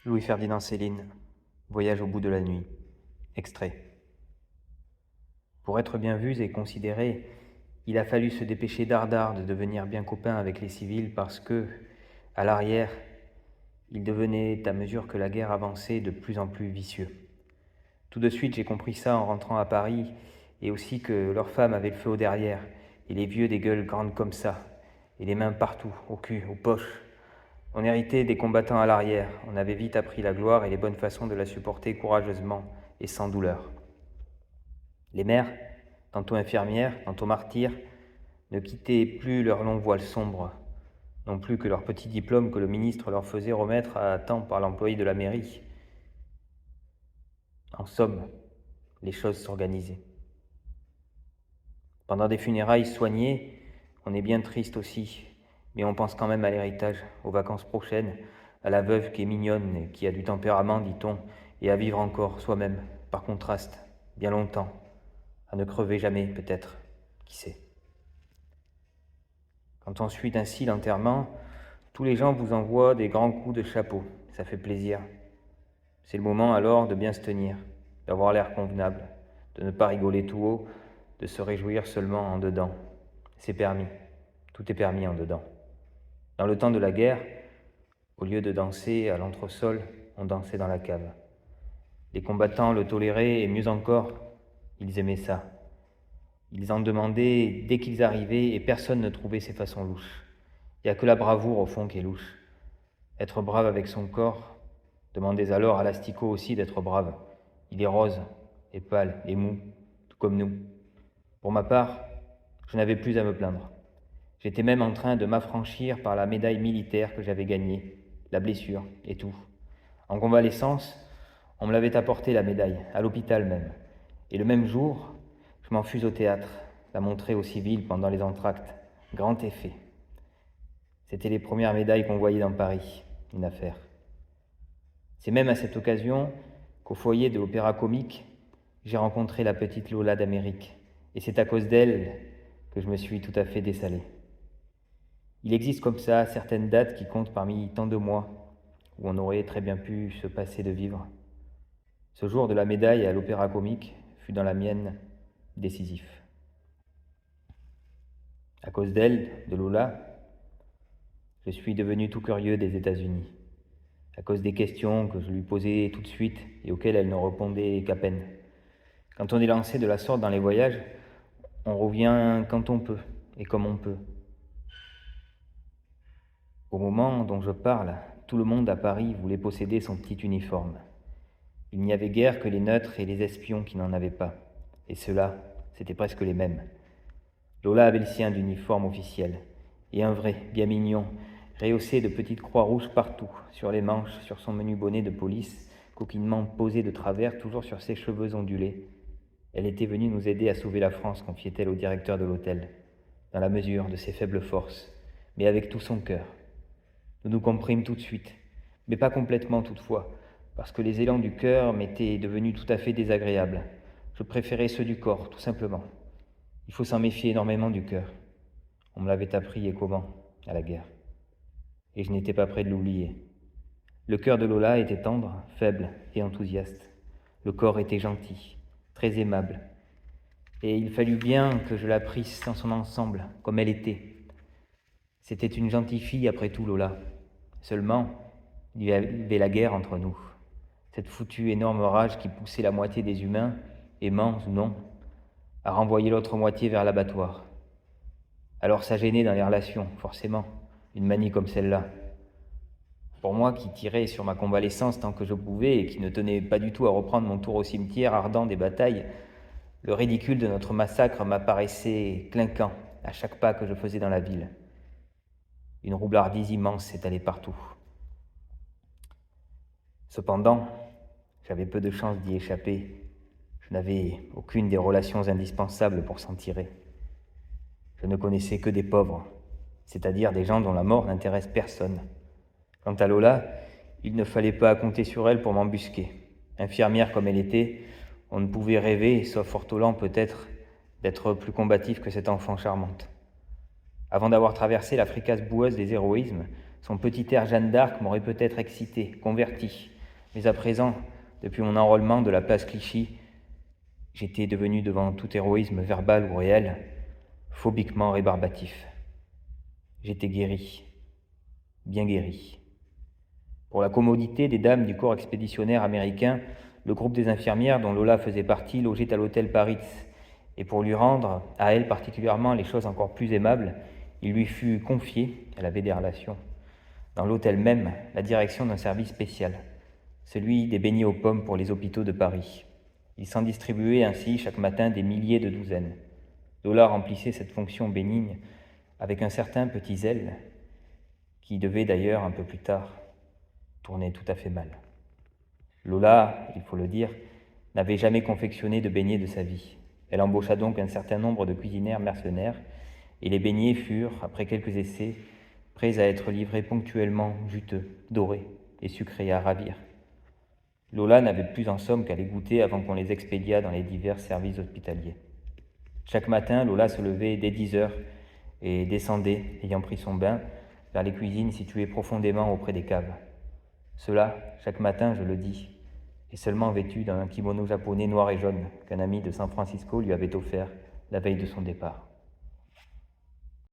Louis-Ferdinand Céline, Voyage au bout de la nuit. Extrait. Pour être bien vus et considérés, il a fallu se dépêcher d'ardard de devenir bien copain avec les civils parce que, à l'arrière, ils devenaient, à mesure que la guerre avançait, de plus en plus vicieux. Tout de suite, j'ai compris ça en rentrant à Paris, et aussi que leurs femmes avaient le feu au derrière, et les vieux des gueules grandes comme ça, et les mains partout, au cul, aux poches. On héritait des combattants à l'arrière, on avait vite appris la gloire et les bonnes façons de la supporter courageusement et sans douleur. Les mères, tantôt infirmières, tantôt martyrs, ne quittaient plus leur long voile sombre, non plus que leur petit diplôme que le ministre leur faisait remettre à temps par l'employé de la mairie. En somme, les choses s'organisaient. Pendant des funérailles soignées, on est bien triste aussi, mais on pense quand même à l'héritage, aux vacances prochaines, à la veuve qui est mignonne et qui a du tempérament, dit-on, et à vivre encore soi-même, par contraste, bien longtemps, à ne crever jamais peut-être, qui sait. Quand on suit ainsi l'enterrement, tous les gens vous envoient des grands coups de chapeau, ça fait plaisir. C'est le moment alors de bien se tenir, d'avoir l'air convenable, de ne pas rigoler tout haut, de se réjouir seulement en dedans. C'est permis, tout est permis en dedans. Dans le temps de la guerre, au lieu de danser à l'entresol, on dansait dans la cave. Les combattants le toléraient et mieux encore, ils aimaient ça. Ils en demandaient dès qu'ils arrivaient et personne ne trouvait ces façons louches. Il n'y a que la bravoure au fond qui est louche. Être brave avec son corps, demandez alors à l'asticot aussi d'être brave. Il est rose, et pâle, et mou, tout comme nous. Pour ma part, je n'avais plus à me plaindre. J'étais même en train de m'affranchir par la médaille militaire que j'avais gagnée, la blessure et tout. En convalescence, on me l'avait apportée la médaille, à l'hôpital même. Et le même jour, je m'en fus au théâtre, la montrer aux civils pendant les entr'actes. Grand effet. C'était les premières médailles qu'on voyait dans Paris, une affaire. C'est même à cette occasion qu'au foyer de l'Opéra Comique, j'ai rencontré la petite Lola d'Amérique. Et c'est à cause d'elle que je me suis tout à fait dessalé. Il existe comme ça certaines dates qui comptent parmi tant de mois où on aurait très bien pu se passer de vivre. Ce jour de la médaille à l'Opéra Comique fut dans la mienne décisif. À cause d'elle, de Lola, je suis devenu tout curieux des États-Unis. À cause des questions que je lui posais tout de suite et auxquelles elle ne répondait qu'à peine. Quand on est lancé de la sorte dans les voyages, on revient quand on peut et comme on peut. Au moment dont je parle, tout le monde à Paris voulait posséder son petit uniforme. Il n'y avait guère que les neutres et les espions qui n'en avaient pas. Et ceux-là, c'était presque les mêmes. Lola avait le sien d'uniforme officiel. Et un vrai, bien mignon, rehaussé de petites croix rouges partout, sur les manches, sur son menu bonnet de police, coquinement posé de travers, toujours sur ses cheveux ondulés. Elle était venue nous aider à sauver la France, confiait-elle au directeur de l'hôtel, dans la mesure de ses faibles forces, mais avec tout son cœur. Nous nous comprîmes tout de suite, mais pas complètement toutefois, parce que les élans du cœur m'étaient devenus tout à fait désagréables. Je préférais ceux du corps, tout simplement. Il faut s'en méfier énormément du cœur. On me l'avait appris et comment, à la guerre. Et je n'étais pas prêt de l'oublier. Le cœur de Lola était tendre, faible et enthousiaste. Le corps était gentil, très aimable. Et il fallut bien que je la prisse dans son ensemble, comme elle était. C'était une gentille fille après tout, Lola. Seulement, il y avait la guerre entre nous. Cette foutue énorme rage qui poussait la moitié des humains, aimants ou non, à renvoyer l'autre moitié vers l'abattoir. Alors ça gênait dans les relations, forcément, une manie comme celle-là. Pour moi qui tirais sur ma convalescence tant que je pouvais et qui ne tenais pas du tout à reprendre mon tour au cimetière ardent des batailles, le ridicule de notre massacre m'apparaissait clinquant à chaque pas que je faisais dans la ville. Une roublardise immense s'étalait partout. Cependant, j'avais peu de chance d'y échapper. Je n'avais aucune des relations indispensables pour s'en tirer. Je ne connaissais que des pauvres, c'est-à-dire des gens dont la mort n'intéresse personne. Quant à Lola, il ne fallait pas compter sur elle pour m'embusquer. Infirmière comme elle était, on ne pouvait rêver, sauf ortolan peut-être, d'être plus combatif que cette enfant charmante. Avant d'avoir traversé la fricasse boueuse des héroïsmes, son petit air Jeanne d'Arc m'aurait peut-être excité, converti, Mais à présent, depuis mon enrôlement de la place Clichy, j'étais devenu devant tout héroïsme verbal ou réel, phobiquement rébarbatif. J'étais guéri, bien guéri. Pour la commodité des dames du corps expéditionnaire américain, le groupe des infirmières dont Lola faisait partie logeait à l'hôtel Paris, et pour lui rendre, à elle particulièrement, les choses encore plus aimables, il lui fut confié, elle avait des relations, dans l'hôtel même, la direction d'un service spécial, celui des beignets aux pommes pour les hôpitaux de Paris. Il s'en distribuait ainsi chaque matin des milliers de douzaines. Lola remplissait cette fonction bénigne avec un certain petit zèle, qui devait d'ailleurs, un peu plus tard, tourner tout à fait mal. Lola, il faut le dire, n'avait jamais confectionné de beignets de sa vie. Elle embaucha donc un certain nombre de cuisinières mercenaires, et les beignets furent, après quelques essais, prêts à être livrés ponctuellement, juteux, dorés et sucrés à ravir. Lola n'avait plus en somme qu'à les goûter avant qu'on les expédiât dans les divers services hospitaliers. Chaque matin, Lola se levait dès 10 heures et descendait, ayant pris son bain, vers les cuisines situées profondément auprès des caves. Cela, chaque matin, je le dis, et seulement vêtue d'un kimono japonais noir et jaune qu'un ami de San Francisco lui avait offert la veille de son départ.